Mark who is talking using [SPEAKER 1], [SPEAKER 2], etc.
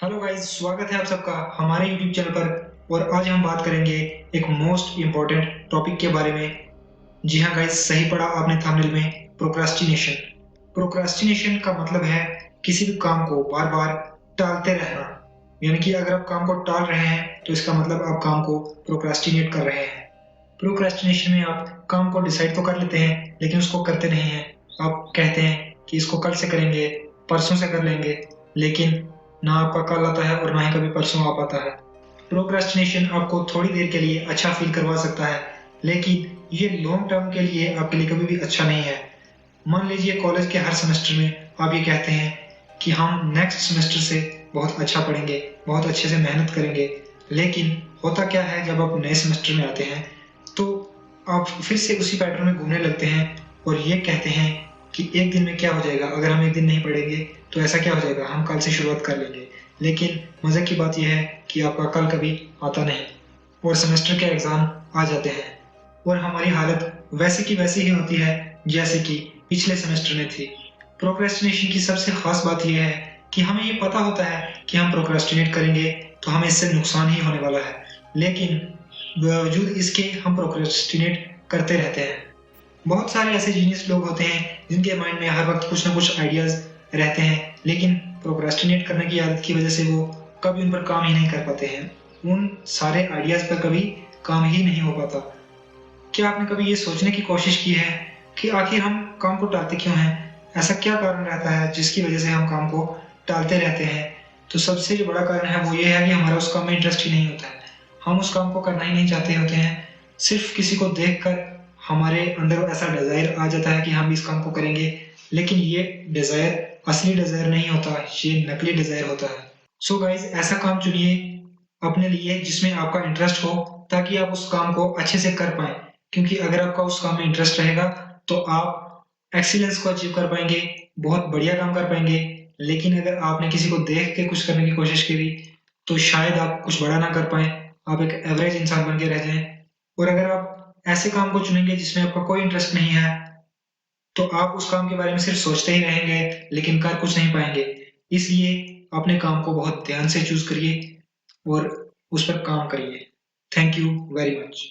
[SPEAKER 1] Hello guys, स्वागत है आप सबका हमारे यूट्यूब चैनल पर। और आज हम बात करेंगे एक मोस्ट इम्पोर्टेंट टॉपिक के बारे में। जी हाँ गाइस, सही पढ़ा आपने थंबनेल में, प्रोक्रास्टिनेशन। प्रोक्रास्टिनेशन का मतलब है किसी भी काम को बार बार टालते रहना। यानी कि अगर आप काम को टाल रहे हैं तो इसका मतलब आप काम को प्रोक्रास्टिनेट कर रहे हैं। प्रोक्रास्टिनेशन में आप काम को डिसाइड तो कर लेते हैं लेकिन उसको करते नहीं हैं। आप कहते हैं कि इसको कल से करेंगे, परसों से कर लेंगे, लेकिन ना आपका कल आता है और ना ही कभी परसों आ पाता है। प्रोक्रास्टिनेशन आपको थोड़ी देर के लिए अच्छा फील करवा सकता है, लेकिन ये लॉन्ग टर्म के लिए आपके लिए कभी भी अच्छा नहीं है। मान लीजिए कॉलेज के हर सेमेस्टर में आप ये कहते हैं कि हम नेक्स्ट सेमेस्टर से बहुत अच्छा पढ़ेंगे, बहुत अच्छे से मेहनत करेंगे, लेकिन होता क्या है जब आप नए सेमेस्टर में आते हैं तो आप फिर से उसी पैटर्न में घूमने लगते हैं और ये कहते हैं कि एक दिन में क्या हो जाएगा, अगर हम एक दिन नहीं पढ़ेंगे तो ऐसा क्या हो जाएगा, हम कल से शुरुआत कर लेंगे। लेकिन मजे की बात यह है कि आपका कल कभी आता नहीं और सेमेस्टर के एग्जाम आ जाते हैं और हमारी हालत वैसी की वैसी ही होती है जैसे कि पिछले सेमेस्टर में थी। प्रोक्रेस्टिनेशन की सबसे खास बात यह है कि हमें ये पता होता है कि हम प्रोक्रेस्टिनेट करेंगे तो हमें इससे नुकसान ही होने वाला है, लेकिन बावजूद इसके हम प्रोक्रेस्टिनेट करते रहते हैं। बहुत सारे ऐसे जीनियस लोग होते हैं जिनके माइंड में हर वक्त कुछ ना कुछ आइडियाज रहते हैं, लेकिन प्रोक्रेस्टिनेट करने की आदत की वजह से वो कभी उन पर काम ही नहीं कर पाते हैं। उन सारे आइडियाज पर कभी काम ही नहीं हो पाता। क्या आपने कभी ये सोचने की कोशिश की है कि आखिर हम काम को टालते क्यों हैं? ऐसा क्या कारण रहता है जिसकी वजह से हम काम को टालते रहते हैं? तो सबसे जो बड़ा कारण है वो ये है कि हमारा उस काम में इंटरेस्ट ही नहीं होता है। हम उस काम को करना ही नहीं चाहते होते हैं। सिर्फ किसी को देखकर हमारे अंदर ऐसा डिजायर आ जाता है कि हम इस काम को करेंगे, लेकिन ये डिजायर असली डिजायर नहीं होता, ये नकली डिजायर होता है। सो गाइस, ऐसा काम चुनिए अपने लिए जिसमें आपका इंटरेस्ट हो, ताकि आप उस काम को अच्छे से कर पाएँ। क्योंकि अगर आपका उस काम में इंटरेस्ट रहेगा तो आप एक्सीलेंस को अचीव कर पाएँगे, बहुत बढ़िया काम कर पाएँगे। लेकिन अगर आपने किसी को देख के कुछ करने की कोशिश करी, तो शायद आप कुछ बड़ा ना कर पाएँ, आप एक एवरेज इंसान बन के रह जाएँ। और अगर आप ऐसे काम को चुनेंगे जिसमें आपका कोई इंटरेस्ट नहीं है, तो आप उस काम के बारे में सिर्फ सोचते ही रहेंगे, लेकिन कर कुछ नहीं पाएँगे। इसलिए अपने काम को बहुत ध्यान से चूज़ करिए और उस पर काम करिए। Thank you very much.